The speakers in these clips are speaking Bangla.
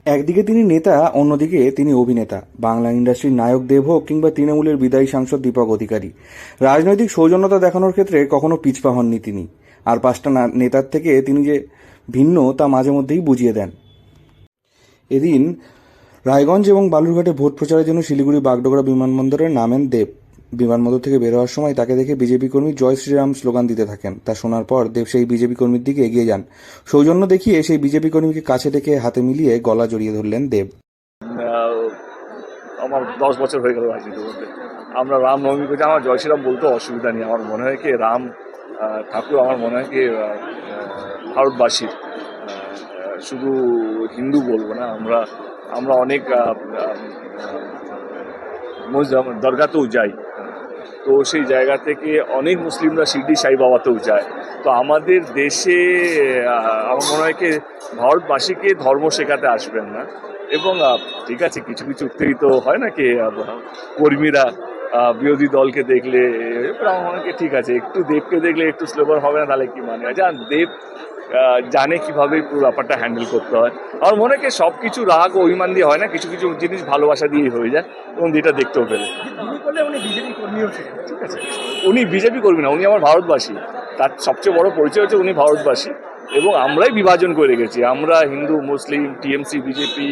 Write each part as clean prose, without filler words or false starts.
একদিকে তিনি নেতা, অন্যদিকে তিনি অভিনেতা। বাংলা ইন্ডাস্ট্রির নায়ক দেব হোক কিংবা তৃণমূলের বিদায়ী সাংসদ দীপক অধিকারী, রাজনৈতিক সৌজন্যতা দেখানোর ক্ষেত্রে কখনো পিছপা হননি তিনি। আর পাঁচটা নেতার থেকে তিনি যে ভিন্ন তা মাঝে মধ্যেই বুঝিয়ে দেন। এদিন রায়গঞ্জ এবং বালুরঘাটে ভোট প্রচারের জন্য শিলিগুড়ি বাগডোগরা বিমানবন্দরে নামেন দেব। বিমানবন্দর থেকে বের হওয়ার সময় তাকে দেখে বিজেপি কর্মী জয় শ্রীরাম স্লোগান দিতে থাকেন। তা শোনার পর দেব সেই বিজেপি কর্মীর দিকে এগিয়ে যান। সৌজন্য দেখিয়ে সেই বিজেপি কর্মীকে কাছে ডেকে হাতে মিলিয়ে গলা জড়িয়ে ধরলেন দেব। আমার 10 বছর হয়ে গেল রাজনীতি বলতে। আমরা রামনবমী করছি, আমার জয় শ্রীরাম বলতে অসুবিধা নেই। আমার মনে হয় কি রাম ঠাকুর আমার মনে হয় কি ভারতবাসীর, শুধু হিন্দু বলবো না, আমরা অনেক দরগাতেও যাই। তো সেই জায়গা থেকে অনেক মুসলিমরা শিরডি সাই বাবাতেও যায়। তো আমাদের দেশে আমার মনে হয় কি ভারতবাসীকে ধর্ম শেখাতে আসবেন না। এবং ঠিক আছে, কিছু কিছু উত্তেজিত হয় না কি কর্মীরা বিরোধী দলকে দেখলে, আমার মনে হয় ঠিক আছে, একটু দেবকে দেখলে একটু স্লোগান হবে না, তাহলে কি মানে আছে। আর দেব জানে কিভাবে পুরো ব্যাপারটা হ্যান্ডেল করতে হয়। আমার মনে হয় সব কিছু রাগ ও অভিমান দিয়ে হয় না, কিছু কিছু জিনিস ভালোবাসা দিয়েই হয়ে যায়, এবং যেটা দেখতেও পেলে। ঠিক আছে, উনি বিজেপি কর্মী না, উনি আমার ভারতবাসী। তার সবচেয়ে বড় পরিচয় হচ্ছে উনি ভারতবাসী, এবং আমরাই বিভাজন করে রেখেছি। আমরা হিন্দু, মুসলিম, টিএমসি, বিজেপি,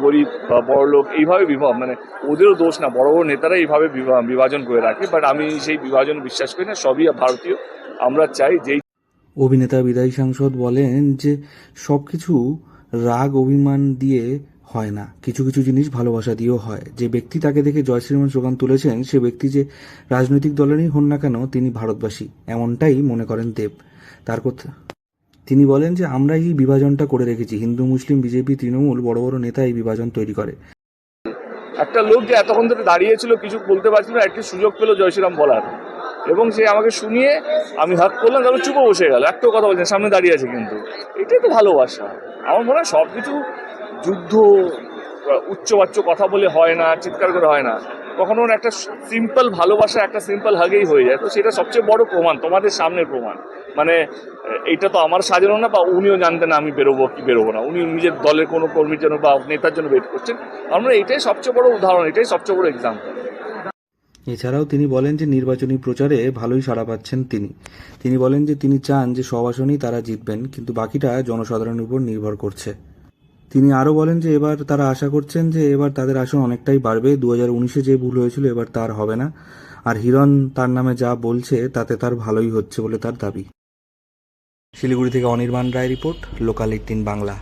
গরিব বা বড়লোক, এইভাবে মানে ওদেরও দোষ না, বড় বড় নেতারা এইভাবে বিভাজন করে রাখে। বাট আমি সেই বিভাজন বিশ্বাস করি না, সবই ভারতীয়। আমরা চাই যেই অভিনেতা বিদায়ী সাংসদ বলেন যে সবকিছু রাগ অভিমান দিয়ে হয় না, কিছু কিছু জিনিস ভালোবাসা দিয়েও হয়। যে ব্যক্তি তাকে দেখে জয় শ্রীরাম স্লোগান তুলেছেন, সে ব্যক্তি যে রাজনৈতিক দলেরই হন না কেন, তিনি ভারতবাসী, এমনটাই মনে করেন দেব। তার কথা তিনি বলেন যে আমরা এই বিভাজনটা করে রেখেছি, হিন্দু, মুসলিম, বিজেপি, তৃণমূল, বড় বড় নেতা এই বিভাজন তৈরি করে। একটা লোক যে এতক্ষণ ধরে দাঁড়িয়েছিল, কিছু বলতে পারছিল না, একটু সুযোগ পেলো জয় শ্রীরাম বলার, এবং সে আমাকে শুনিয়ে আমি হাক করলাম, তারপর চুপও বসে গেল, একটাও কথা বলছেন, সামনে দাঁড়িয়ে আছে। কিন্তু এটাই তো ভালোবাসা। আমার মনে হয় সব কিছু যুদ্ধ, উচ্চবাচ্য কথা বলে হয় না, চিৎকার করে হয় না। কখনো একটা সিম্পল ভালোবাসা, একটা সিম্পল হাগেই হয়ে যায়। তো সেটা সবচেয়ে বড় প্রমাণ, তোমাদের সামনের প্রমাণ। মানে এইটা তো আমার সাজানো না, বা উনিও জানতেন না আমি বেরোবো কি বেরোবো না। উনি নিজের দলের কোনো কর্মীর জন্য বা নেতার জন্য ওয়েট করছেন। আমরা এটাই সবচেয়ে বড় উদাহরণ, এটাই সবচেয়ে বড় এক্সাম্পল। এছাড়াও তিনি বলেন যে নির্বাচনী প্রচারে ভালোই সাড়া পাচ্ছেন তিনি বলেন যে তিনি চান যে সব আসনেই তারা জিতবেন, কিন্তু বাকিটা জনসাধারণের উপর নির্ভর করছে। তিনি আরও বলেন যে এবার তারা আশা করছেন যে এবার তাদের আসন অনেকটাই বাড়বে। 2019-এ যে ভুল হয়েছিল এবার তার হবে না। আর হিরণ তার নামে যা বলছে তাতে তার ভালোই হচ্ছে বলে তার দাবি। শিলিগুড়ি থেকে অনির্বাণ রায় রিপোর্ট, লোকাল 18 বাংলা।